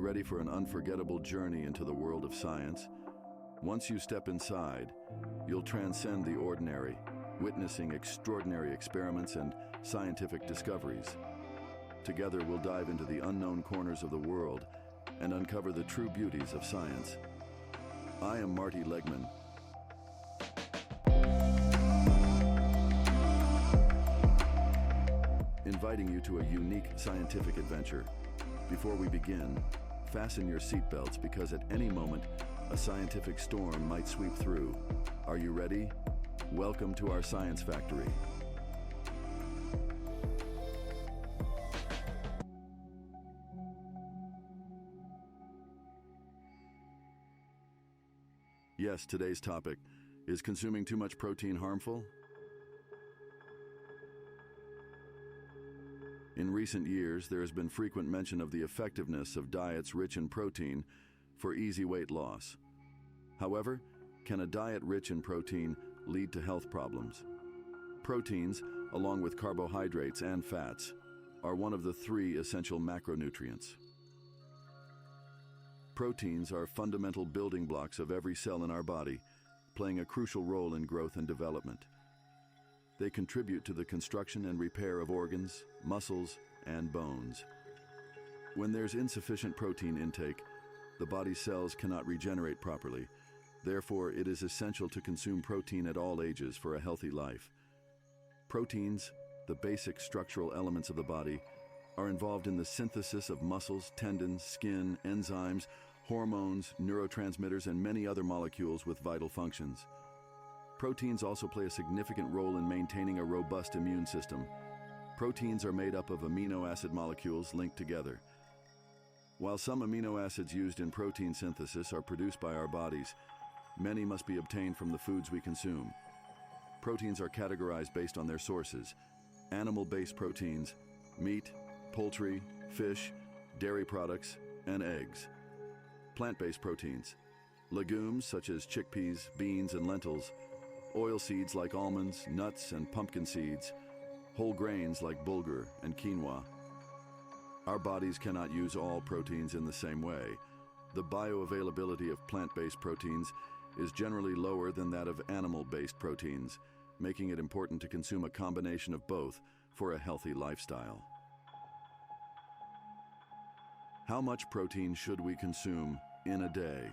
ready for an unforgettable journey into the world of science? Once you step inside, you'll transcend the ordinary, witnessing extraordinary experiments and scientific discoveries. Together, we'll dive into the unknown corners of the world and uncover the true beauties of science. I am Marty Legman. Inviting you to a unique scientific adventure. Before we begin, fasten your seatbelts because at any moment, a scientific storm might sweep through. Are you ready? Welcome to our science factory. Yes, today's topic: is consuming too much protein harmful? In recent years, there has been frequent mention of the effectiveness of diets rich in protein for easy weight loss. However, can a diet rich in protein lead to health problems? Proteins, along with carbohydrates and fats, are one of the three essential macronutrients. Proteins are fundamental building blocks of every cell in our body, playing a crucial role in growth and development. They contribute to the construction and repair of organs, muscles, and bones. When there's insufficient protein intake, the body's cells cannot regenerate properly. Therefore, it is essential to consume protein at all ages for a healthy life. Proteins, the basic structural elements of the body, are involved in the synthesis of muscles, tendons, skin, enzymes, hormones, neurotransmitters, and many other molecules with vital functions. Proteins also play a significant role in maintaining a robust immune system. Proteins are made up of amino acid molecules linked together. While some amino acids used in protein synthesis are produced by our bodies, many must be obtained from the foods we consume. Proteins are categorized based on their sources: animal-based proteins, meat, poultry, fish, dairy products, and eggs. Plant-based proteins, legumes such as chickpeas, beans, and lentils, oilseeds like almonds, nuts, and pumpkin seeds, whole grains like bulgur and quinoa. Our bodies cannot use all proteins in the same way. The bioavailability of plant-based proteins is generally lower than that of animal-based proteins, making it important to consume a combination of both for a healthy lifestyle. How much protein should we consume in a day?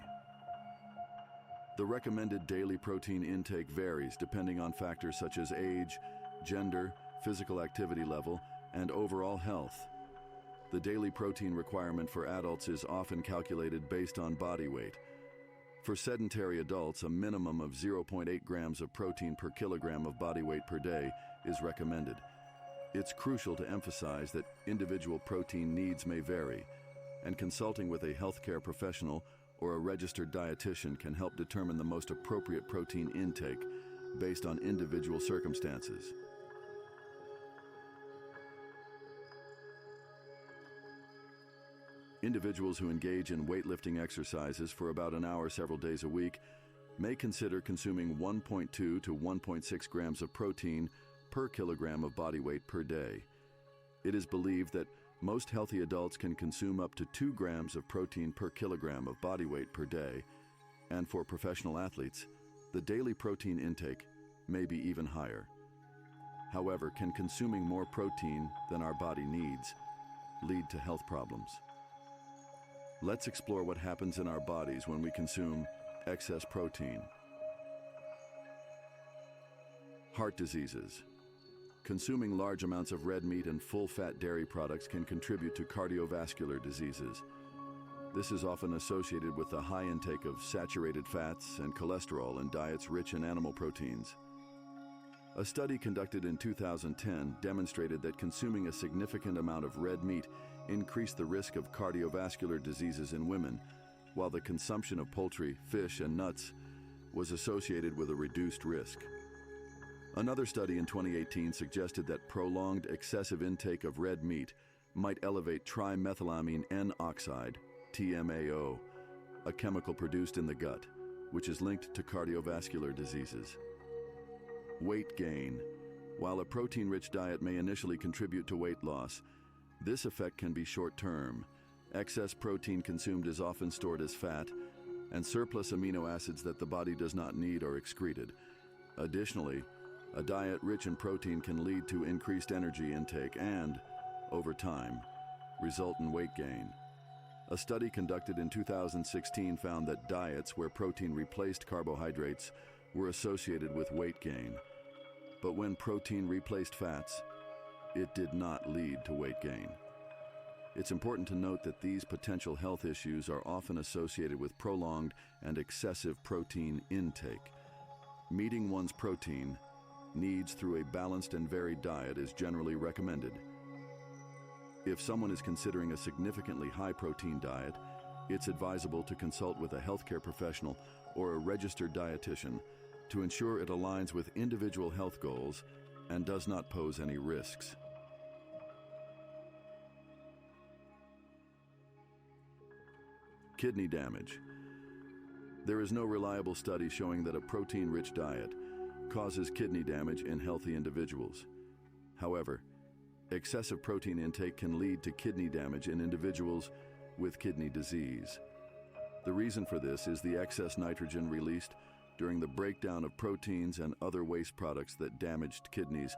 The recommended daily protein intake varies depending on factors such as age, gender, physical activity level, and overall health. The daily protein requirement for adults is often calculated based on body weight. For sedentary adults, a minimum of 0.8 grams of protein per kilogram of body weight per day is recommended. It's crucial to emphasize that individual protein needs may vary, and consulting with a healthcare professional or a registered dietitian can help determine the most appropriate protein intake based on individual circumstances. Individuals who engage in weightlifting exercises for about an hour several days a week may consider consuming 1.2 to 1.6 grams of protein per kilogram of body weight per day. It is believed that most healthy adults can consume up to 2 grams of protein per kilogram of body weight per day, and for professional athletes, the daily protein intake may be even higher. However, can consuming more protein than our body needs lead to health problems? Let's explore what happens in our bodies when we consume excess protein. Heart diseases. Consuming large amounts of red meat and full-fat dairy products can contribute to cardiovascular diseases. This is often associated with the high intake of saturated fats and cholesterol in diets rich in animal proteins. A study conducted in 2010 demonstrated that consuming a significant amount of red meat increased the risk of cardiovascular diseases in women, while the consumption of poultry, fish, and nuts was associated with a reduced risk. Another study in 2018 suggested that prolonged excessive intake of red meat might elevate trimethylamine N-oxide, TMAO, a chemical produced in the gut, which is linked to cardiovascular diseases. Weight gain. While a protein-rich diet may initially contribute to weight loss, this effect can be short-term. Excess protein consumed is often stored as fat, and surplus amino acids that the body does not need are excreted. Additionally, a diet rich in protein can lead to increased energy intake and, over time, result in weight gain. A study conducted in 2016 found that diets where protein replaced carbohydrates were associated with weight gain. But when protein replaced fats, it did not lead to weight gain. It's important to note that these potential health issues are often associated with prolonged and excessive protein intake. Meeting one's protein needs through a balanced and varied diet is generally recommended. If someone is considering a significantly high-protein diet, it's advisable to consult with a healthcare professional or a registered dietitian to ensure it aligns with individual health goals and does not pose any risks. Kidney damage. There is no reliable study showing that a protein-rich diet causes kidney damage in healthy individuals. However, excessive protein intake can lead to kidney damage in individuals with kidney disease. The reason for this is the excess nitrogen released during the breakdown of proteins and other waste products that damaged kidneys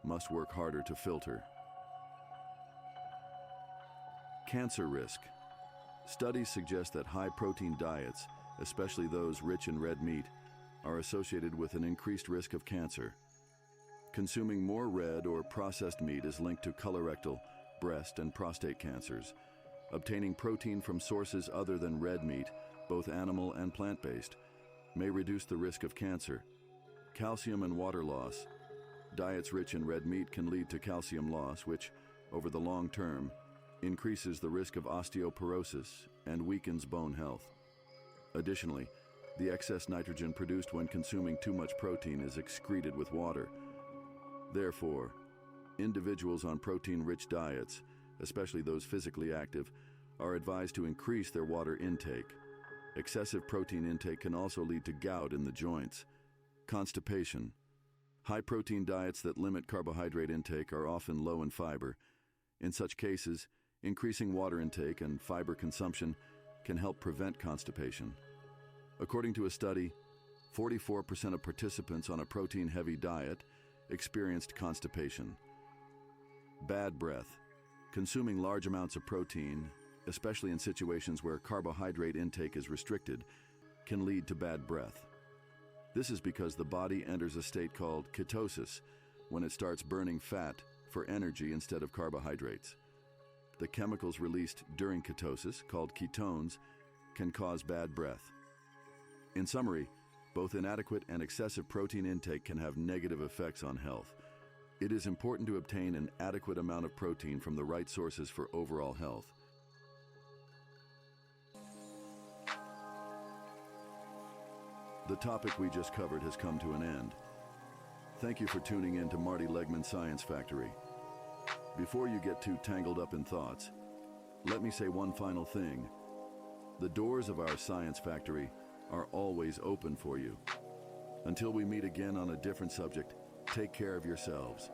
must work harder to filter. Cancer risk. Studies suggest that high-protein diets, especially those rich in red meat, are associated with an increased risk of cancer. Consuming more red or processed meat is linked to colorectal, breast, and prostate cancers. Obtaining protein from sources other than red meat, both animal and plant-based, may reduce the risk of cancer. Calcium and water loss. Diets rich in red meat can lead to calcium loss, which, over the long term, increases the risk of osteoporosis and weakens bone health. Additionally, the excess nitrogen produced when consuming too much protein is excreted with water. Therefore, individuals on protein-rich diets, especially those physically active, are advised to increase their water intake. Excessive protein intake can also lead to gout in the joints. Constipation. High-protein diets that limit carbohydrate intake are often low in fiber. In such cases, increasing water intake and fiber consumption can help prevent constipation. According to a study, 44% of participants on a protein-heavy diet experienced constipation. Bad breath. Consuming large amounts of protein, especially in situations where carbohydrate intake is restricted, can lead to bad breath. This is because the body enters a state called ketosis when it starts burning fat for energy instead of carbohydrates. The chemicals released during ketosis, called ketones, can cause bad breath. In summary, both inadequate and excessive protein intake can have negative effects on health. It is important to obtain an adequate amount of protein from the right sources for overall health. The topic we just covered has come to an end. Thank you for tuning in to Marty Legman Science Factory. Before you get too tangled up in thoughts, let me say one final thing. The doors of our science factory are always open for you. Until we meet again on a different subject, take care of yourselves.